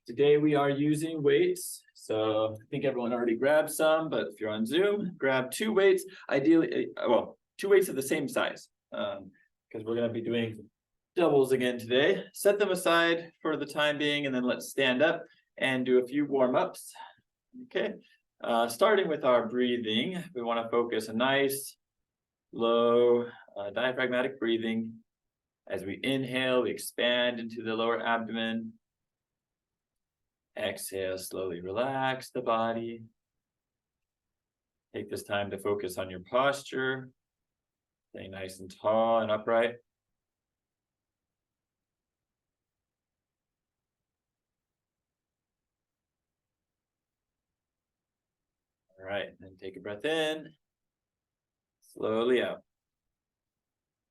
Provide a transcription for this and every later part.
Today we are using weights. So I think everyone already grabbed some, but if you're on Zoom, grab two weights. Ideally, two weights of the same size, because we're going to be doing doubles again today. Set them aside for the time being, and then let's stand up and do a few warm-ups. Okay, starting with our breathing, we want to focus a nice, low, diaphragmatic breathing. As we inhale, we expand into the lower abdomen. Exhale, slowly relax the body. Take this time to focus on your posture. Stay nice and tall and upright. All right, then take a breath in. Slowly out.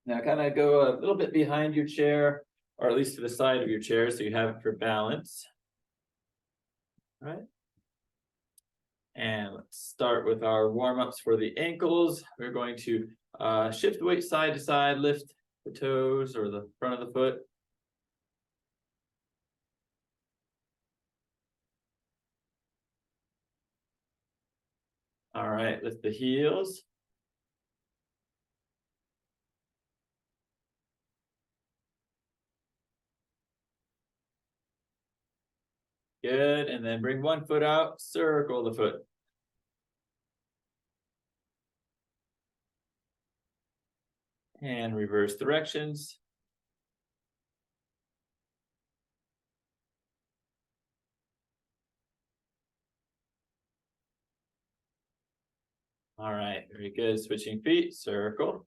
Now kind of go a little bit behind your chair, or at least to the side of your chair, so you have it for balance. All right. And let's start with our warm-ups for the ankles. We're going to shift the weight side to side, lift the toes or the front of the foot. All right, lift the heels. Good, and then bring one foot out, circle the foot. And reverse directions. All right, very good. Switching feet, circle.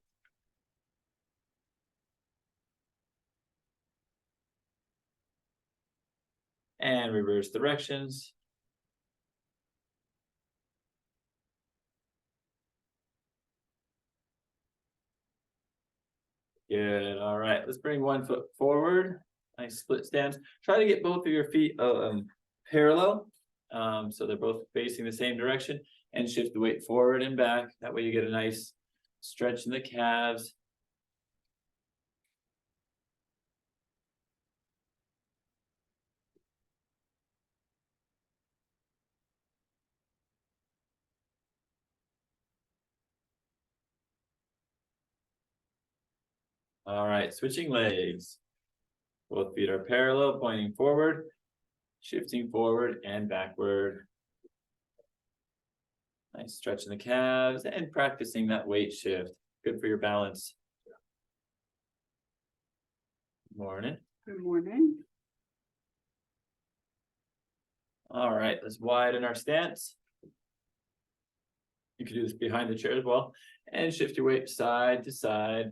And reverse directions. Good, all right. Let's bring one foot forward. Nice split stance. Try to get both of your feet parallel, so they're both facing the same direction, and shift the weight forward and back. That way you get a nice stretch in the calves. All right, switching legs. Both feet are parallel, pointing forward, shifting forward and backward. Nice stretch in the calves and practicing that weight shift. Good for your balance. Good morning. Good morning. All right, let's widen our stance. You can do this behind the chair as well. And shift your weight side to side.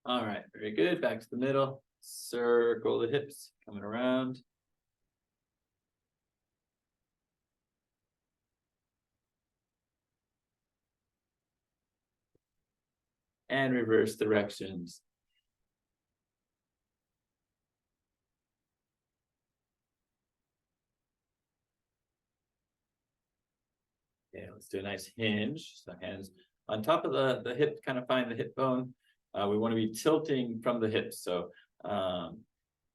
All right, very good. Back to the middle. Circle the hips, coming around. And reverse directions. Okay, let's do a nice hinge. So hands on top of the hip, kind of find the hip bone. We want to be tilting from the hips. So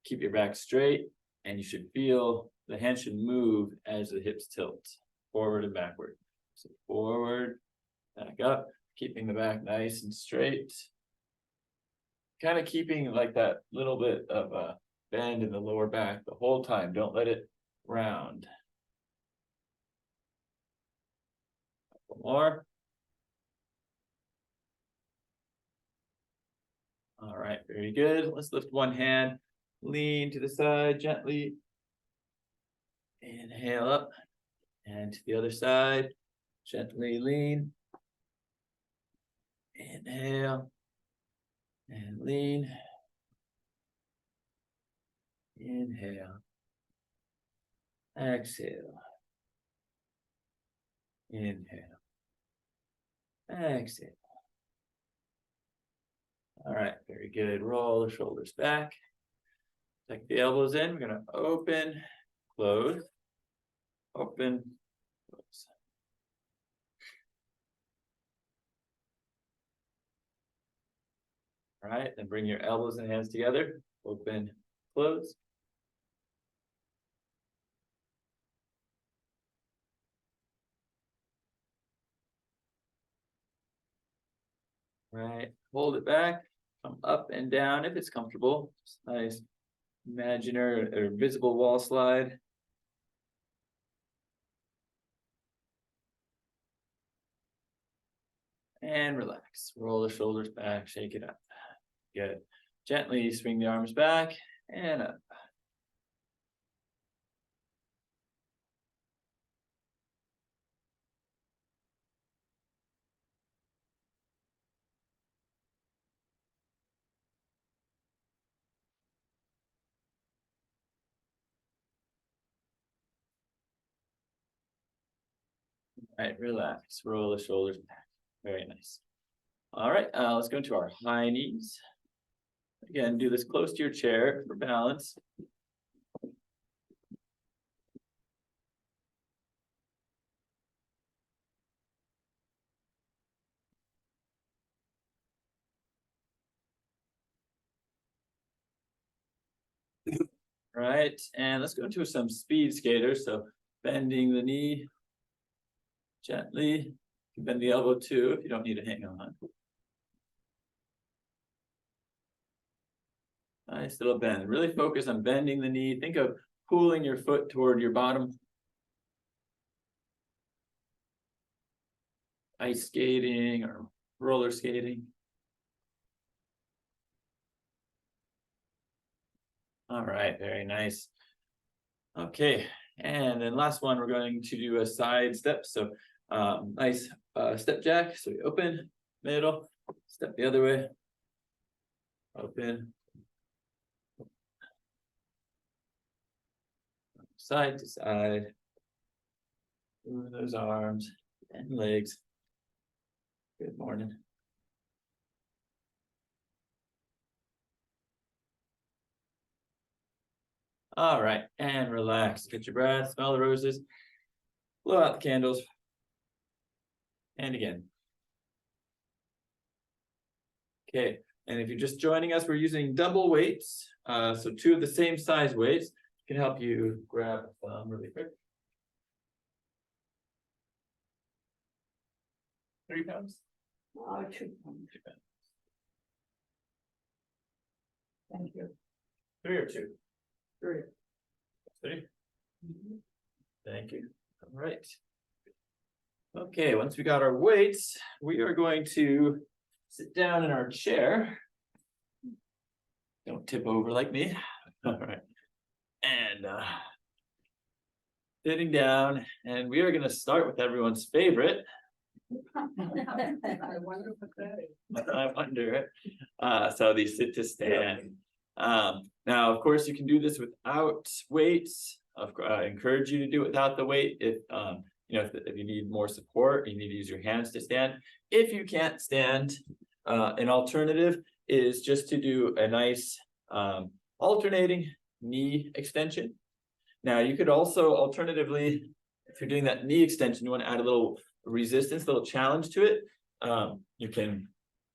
keep your back straight, and you should feel the hand should move as the hips tilt forward and backward. So forward, back up, keeping the back nice and straight. Kind of keeping like that little bit of a bend in the lower back the whole time. Don't let it round. More. All right, very good. Let's lift one hand, lean to the side gently. Inhale up and to the other side, gently lean. Inhale and lean. Inhale. Exhale. Inhale. Exhale. All right, very good. Roll the shoulders back. Tuck the elbows in. We're gonna open, close, open, close. All right, then bring your elbows and hands together. Open, close. All right, hold it back. Come up and down if it's comfortable. Just nice imaginary or visible wall slide. And relax. Roll the shoulders back, shake it up. Good. Gently swing the arms back and up. All right, relax. Roll the shoulders back. Very nice. All right, let's go into our high knees. Again, do this close to your chair for balance. Right, and let's go into some speed skaters. So bending the knee gently. You can bend the elbow too if you don't need to hang on. Nice little bend. Really focus on bending the knee. Think of pulling your foot toward your bottom. Ice skating or roller skating. All right, very nice. Okay, and then last one, we're going to do a side step. So nice step jack. So you open, middle, step the other way, open, side to side, move those arms and legs. Good morning. All right, and relax. Get your breath, smell the roses, blow out the candles. And again. Okay, and if you're just joining us, we're using double weights. So two of the same size weights can help you grab really quick. 3 pounds? 2 pounds. 2 pounds. Thank you. 3 or 2? 3. 3? Thank you. All right. Okay, once we got our weights, we are going to sit down in our chair. Don't tip over like me. All right. And sitting down, and we are going to start with everyone's favorite. I wonder what that is. I wonder. So the sit to stand. Now, of course, you can do this without weights. I encourage you to do it without the weight. If if you need more support, you need to use your hands to stand. If you can't stand, an alternative is just to do a nice alternating knee extension. Now, you could also alternatively, if you're doing that knee extension, you want to add a little resistance, a little challenge to it. You can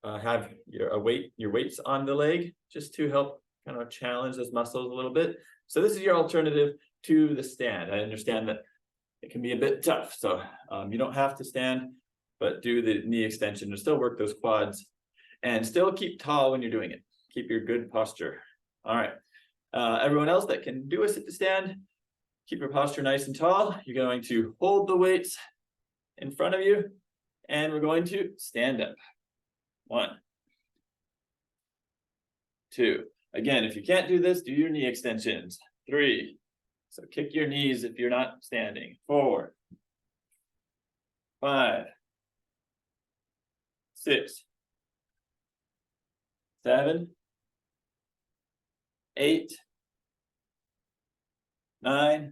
have your weights on the leg just to help kind of challenge those muscles a little bit. So this is your alternative to the stand. I understand that it can be a bit tough, so you don't have to stand, but do the knee extension to still work those quads and still keep tall when you're doing it. Keep your good posture. All right, everyone else that can do a sit to stand, keep your posture nice and tall. You're going to hold the weights in front of you, and we're going to stand up. 1, 2. Again, if you can't do this, do your knee extensions. 3. So kick your knees if you're not standing. 4, 5, 6, 7, 8, 9,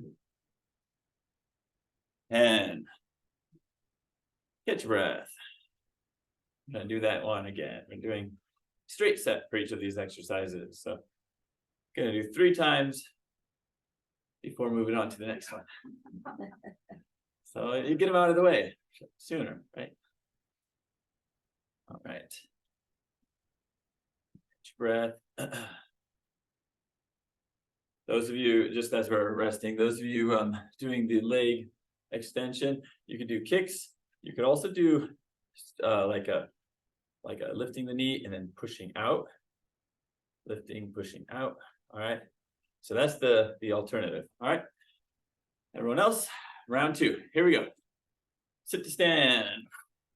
10. Catch your breath. I'm gonna do that one again. We're doing straight set for each of these exercises. So gonna do 3 times before moving on to the next one. So you get them out of the way sooner, right? All right. Catch your breath. Those of you, just as we're resting, those of you doing the leg extension, you can do kicks. You could also do like a lifting the knee and then pushing out. Lifting, pushing out. All right. So that's the alternative. All right. Everyone else, round 2. Here we go. Sit to stand.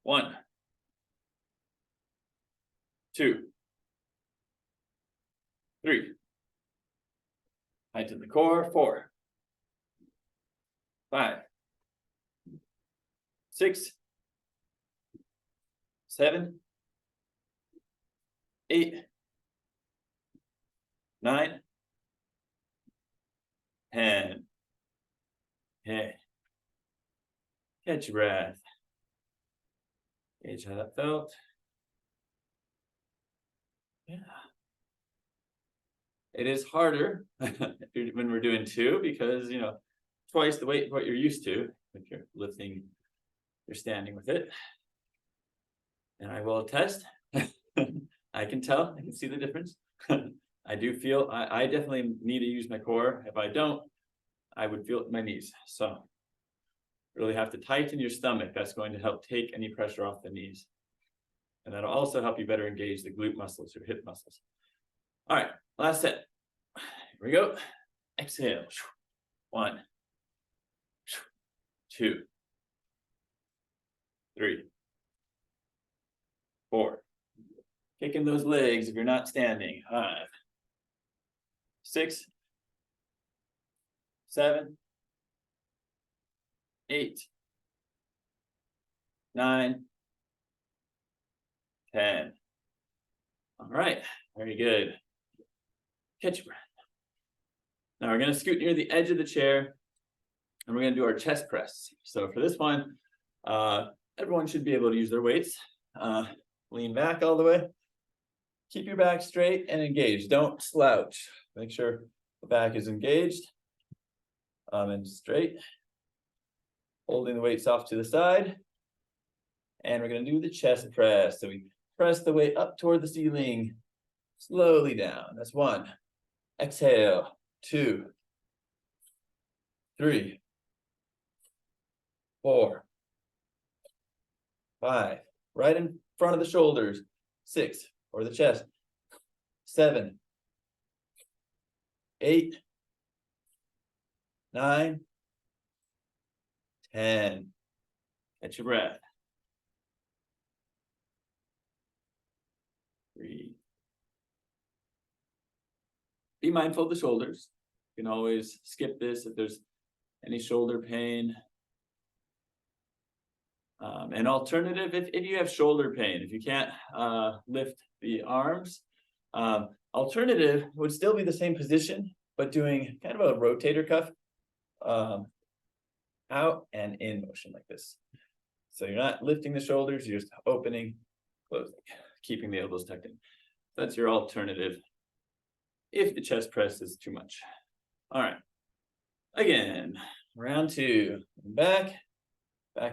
1, 2, 3. Tighten the core. 4, 5, 6, 7, 8, 9, 10. Okay. Catch your breath. Gauge how that felt. Yeah. It is harder when we're doing 2 because, you know, twice the weight of what you're used to if you're lifting, you're standing with it. And I will attest, I can tell, I can see the difference. I do feel, I definitely need to use my core. If I don't, I would feel it in my knees. So really have to tighten your stomach. That's going to help take any pressure off the knees. And that'll also help you better engage the glute muscles, your hip muscles. All right, last set. Here we go. Exhale. 1, 2, 3, 4. Kicking those legs if you're not standing. 5, 6, 7, 8, 9, 10. All right, very good. Catch your breath. Now we're going to scoot near the edge of the chair and we're going to do our chest press. So for this one, everyone should be able to use their weights. Lean back all the way. Keep your back straight and engaged. Don't slouch. Make sure the back is engaged and straight. Holding the weights off to the side. And we're going to do the chest press. So we press the weight up toward the ceiling, slowly down. That's 1. Exhale. 2, 3, 4, 5. Right in front of the shoulders. 6, or the chest. 7, 8, 9, 10. Catch your breath. 3. Be mindful of the shoulders. You can always skip this if there's any shoulder pain. An alternative, if you have shoulder pain, if you can't lift the arms, alternative would still be the same position, but doing kind of a rotator cuff out and in motion like this. So you're not lifting the shoulders, you're just opening, closing, keeping the elbows tucked in. That's your alternative if the chest press is too much. All right. Again, round 2. Back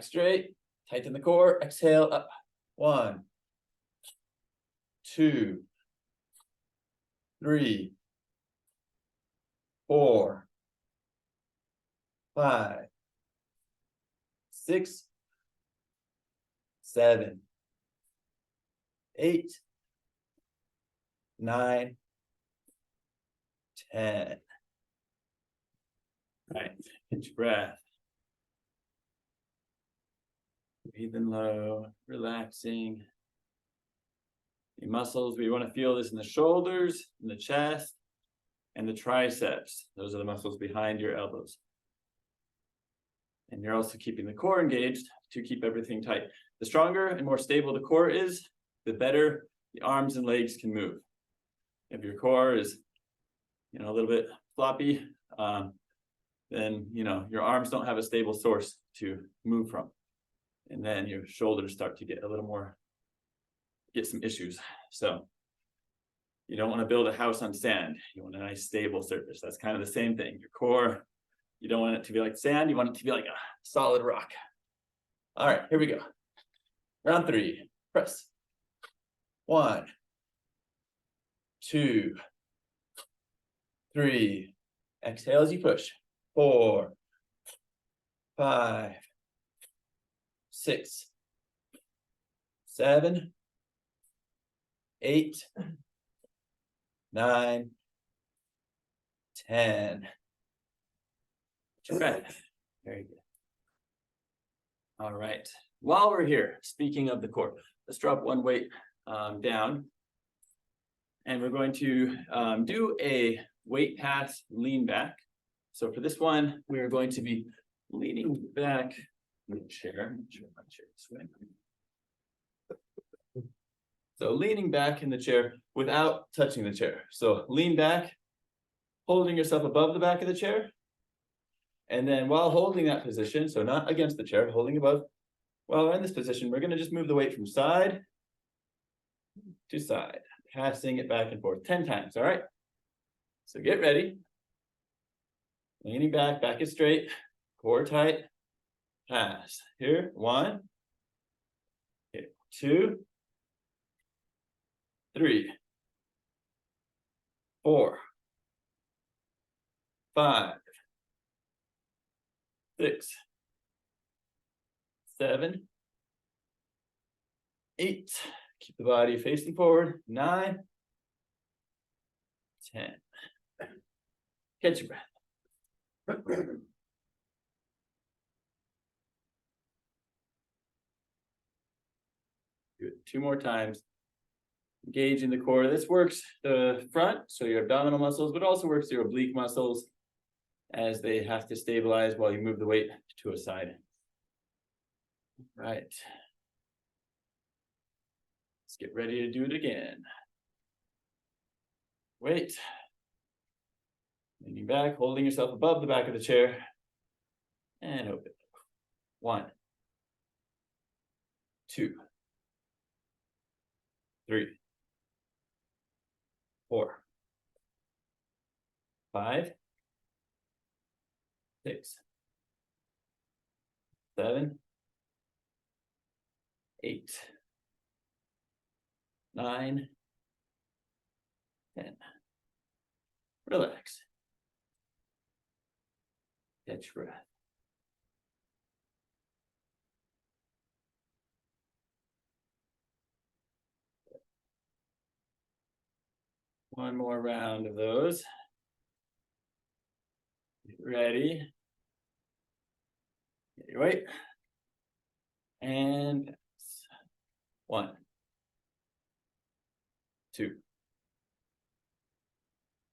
straight, tighten the core, exhale up. 1, 2, 3, 4, 5, 6, 7, 8, 9, 10. All right, catch your breath. Breathing low, relaxing. The muscles, we want to feel this in the shoulders, in the chest, and the triceps. Those are the muscles behind your elbows. And you're also keeping the core engaged to keep everything tight. The stronger and more stable the core is, the better the arms and legs can move. If your core is, a little bit floppy, then, your arms don't have a stable source to move from. And then your shoulders start to get some issues. So You don't want to build a house on sand. You want a nice stable surface. That's kind of the same thing. Your core, you don't want it to be like sand. You want it to be like a solid rock. All right, here we go. Round 3, press. 1, 2, 3. Exhale as you push. 4, 5, 6, 7, 8, 9, 10. Very good. All right. While we're here, speaking of the core, let's drop one weight down. And we're going to do a weight pass lean back. So for this one, we are going to be leaning back in the chair. My chair this way. So leaning back in the chair without touching the chair. So lean back, holding yourself above the back of the chair. And then while holding that position, so not against the chair, holding above, while we're in this position, we're going to just move the weight from side to side, passing it back and forth 10 times, all right? So get ready. Leaning back, back is straight, core tight, pass. Here, 1, here, 2, 3, 4, 5, 6, 7, 8. Keep the body facing forward. 9, 10. Catch your breath. Do it 2 more times. Engaging the core. This works the front, so your abdominal muscles, but also works your oblique muscles as they have to stabilize while you move the weight to a side. Right. Let's get ready to do it again. Wait. Leaning back, holding yourself above the back of the chair. And open. 1, 2, 3, 4, 5, 6, 7, 8, 9, 10. Relax. Catch your breath. One more round of those. Get ready. Get your weight. And 1, 2,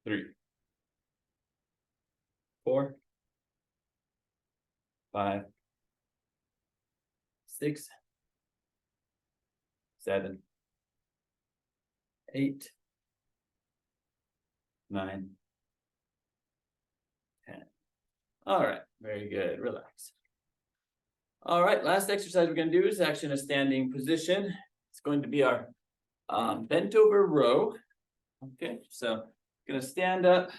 3, 4, 5, 6, 7, 8, 9, 10. All right, very good. Relax. All right, last exercise we're going to do is actually in a standing position. It's going to be our bent over row. Okay, so going to stand up,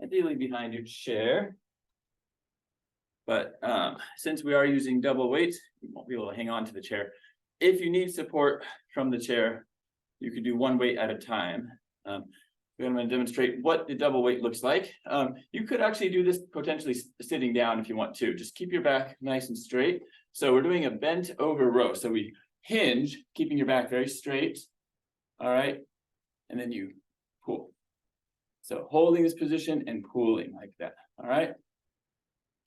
ideally behind your chair. But since we are using double weights, you won't be able to hang on to the chair. If you need support from the chair, you can do 1 weight at a time. We're going to demonstrate what the double weight looks like. You could actually do this potentially sitting down if you want to. Just keep your back nice and straight. So we're doing a bent over row. So we hinge, keeping your back very straight. All right. And then you pull. So holding this position and pulling like that. All right.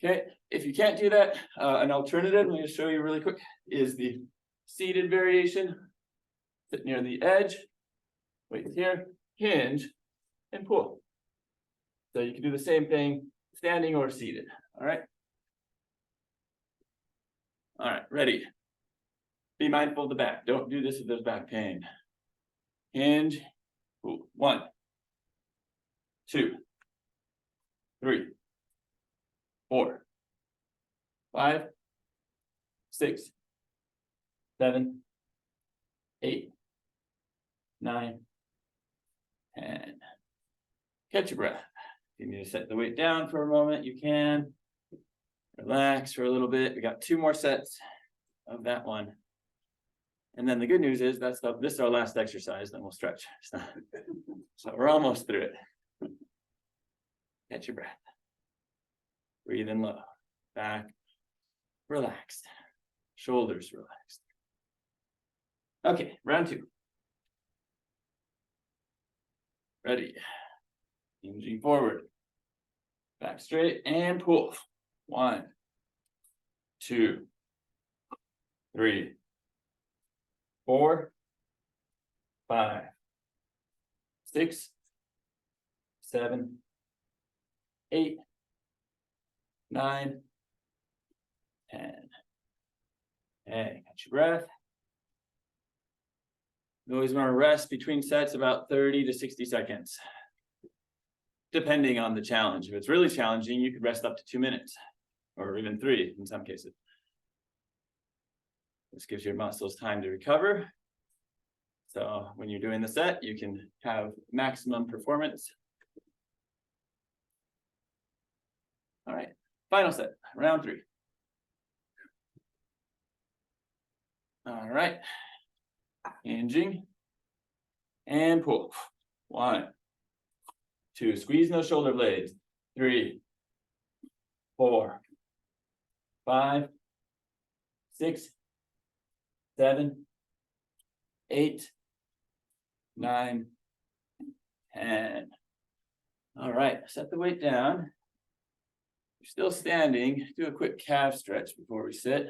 Okay. If you can't do that, an alternative, let me just show you really quick, is the seated variation. Sit near the edge. Weight here. Hinge. And pull. So you can do the same thing standing or seated. All right. All right, ready. Be mindful of the back. Don't do this if there's back pain. Hinge. Pull. 1, 2, 3, 4, 5, 6, 7, 8, 9, Catch your breath. If you need to set the weight down for a moment, you can. Relax for a little bit. We got 2 more sets of that one. And then the good news is this is our last exercise, then we'll stretch. So we're almost through it. Catch your breath. Breathe in low. Back relaxed. Shoulders relaxed. Okay, round 2. Ready. Hinging forward. Back straight and pull. 1, 2, 3, 4, 5, 6, 7, 8, 9, 10. And catch your breath. You always want to rest between sets about 30 to 60 seconds, depending on the challenge. If it's really challenging, you could rest up to 2 minutes, or even 3 in some cases. This gives your muscles time to recover. So when you're doing the set, you can have maximum performance. All right, final set, round 3. All right, hinging and pull. 1, 2, squeeze those shoulder blades. 3, 4, 5, 6, 7, 8, 9, 10. All right, set the weight down. You're still standing. Do a quick calf stretch before we sit.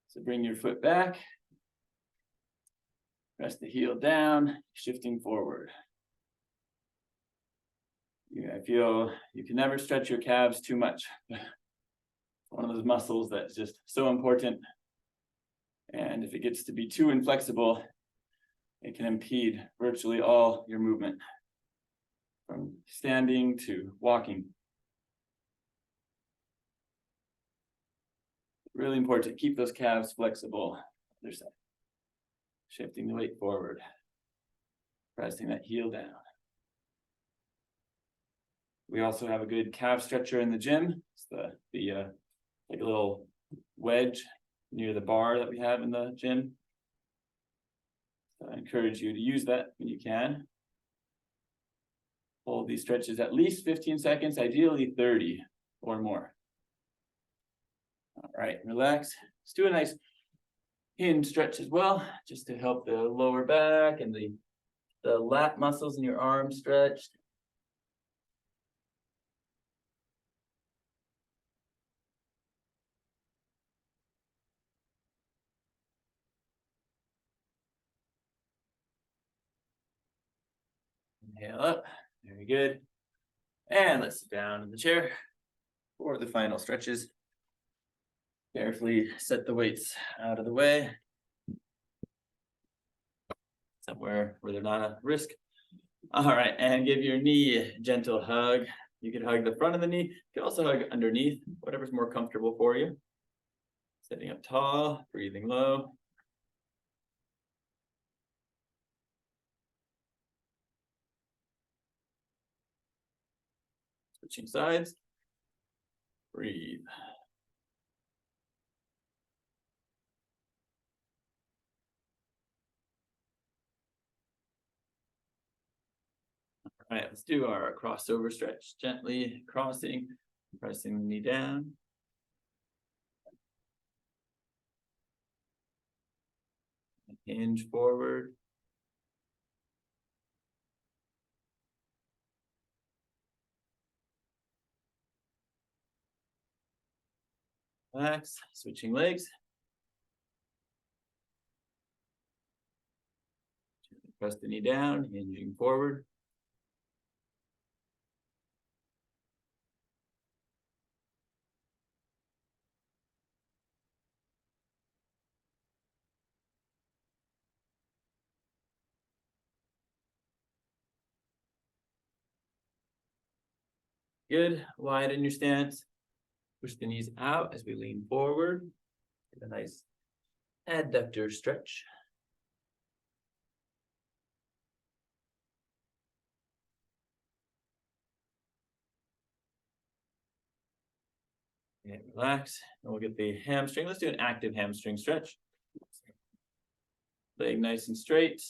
So bring your foot back. Press the heel down, shifting forward. I feel you can never stretch your calves too much. One of those muscles that's just so important. And if it gets to be too inflexible, it can impede virtually all your movement, from standing to walking. Really important to keep those calves flexible. Other side. Shifting the weight forward. Pressing that heel down. We also have a good calf stretcher in the gym. It's like a little wedge near the bar that we have in the gym. So I encourage you to use that when you can. Hold these stretches at least 15 seconds, ideally 30 or more. All right, relax. Let's do a nice hinge stretch as well, just to help the lower back and the lat muscles in your arms stretched. Inhale up, very good. And let's sit down in the chair for the final stretches. Carefully set the weights out of the way, somewhere where they're not a risk. All right, and give your knee a gentle hug. You can hug the front of the knee. You can also hug underneath, whatever's more comfortable for you. Sitting up tall, breathing low. Switching sides. Breathe. All right, let's do our crossover stretch. Gently crossing, pressing the knee down. Hinge forward. Relax, switching legs. Press the knee down, hinging forward. Good, widen your stance. Push the knees out as we lean forward. Get a nice adductor stretch. Okay, relax, and we'll get the hamstring. Let's do an active hamstring stretch. Leg nice and straight,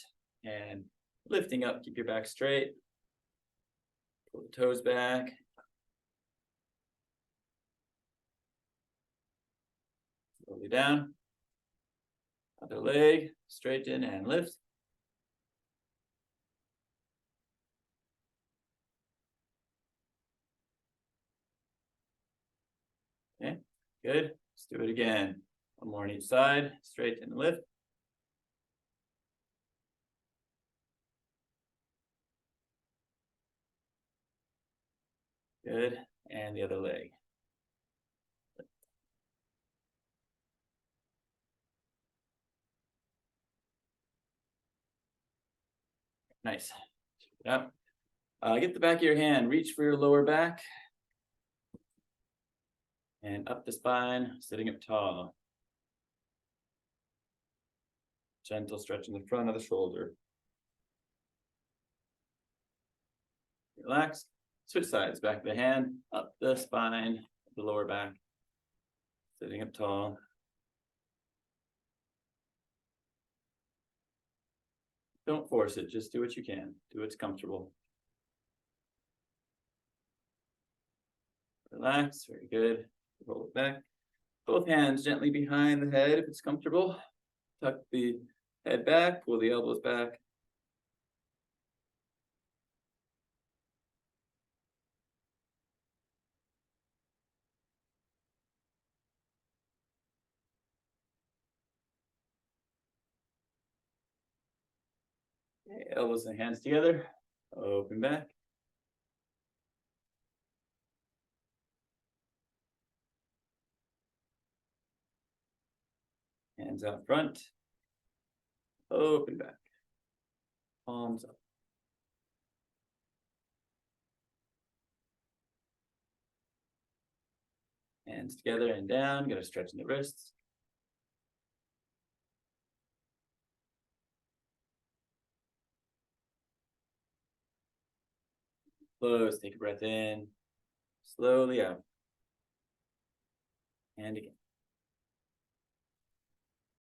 and lifting up, keep your back straight. Pull the toes back. Slowly down. Other leg, straighten and lift. Okay, good. Let's do it again. One more on each side, straighten and lift. Good, and the other leg. Nice. Yep. Get the back of your hand, reach for your lower back. And up the spine, sitting up tall. Gentle stretch in the front of the shoulder. Relax. Switch sides, back of the hand, up the spine, the lower back. Sitting up tall. Don't force it, just do what you can. Do what's comfortable. Relax, very good. Roll it back. Both hands gently behind the head if it's comfortable. Tuck the head back, pull the elbows back. Okay, elbows and hands together. Open back. Hands out front. Open back. Palms up. Hands together and down. Get a stretch in the wrists. Close. Take a breath in. Slowly out. And again.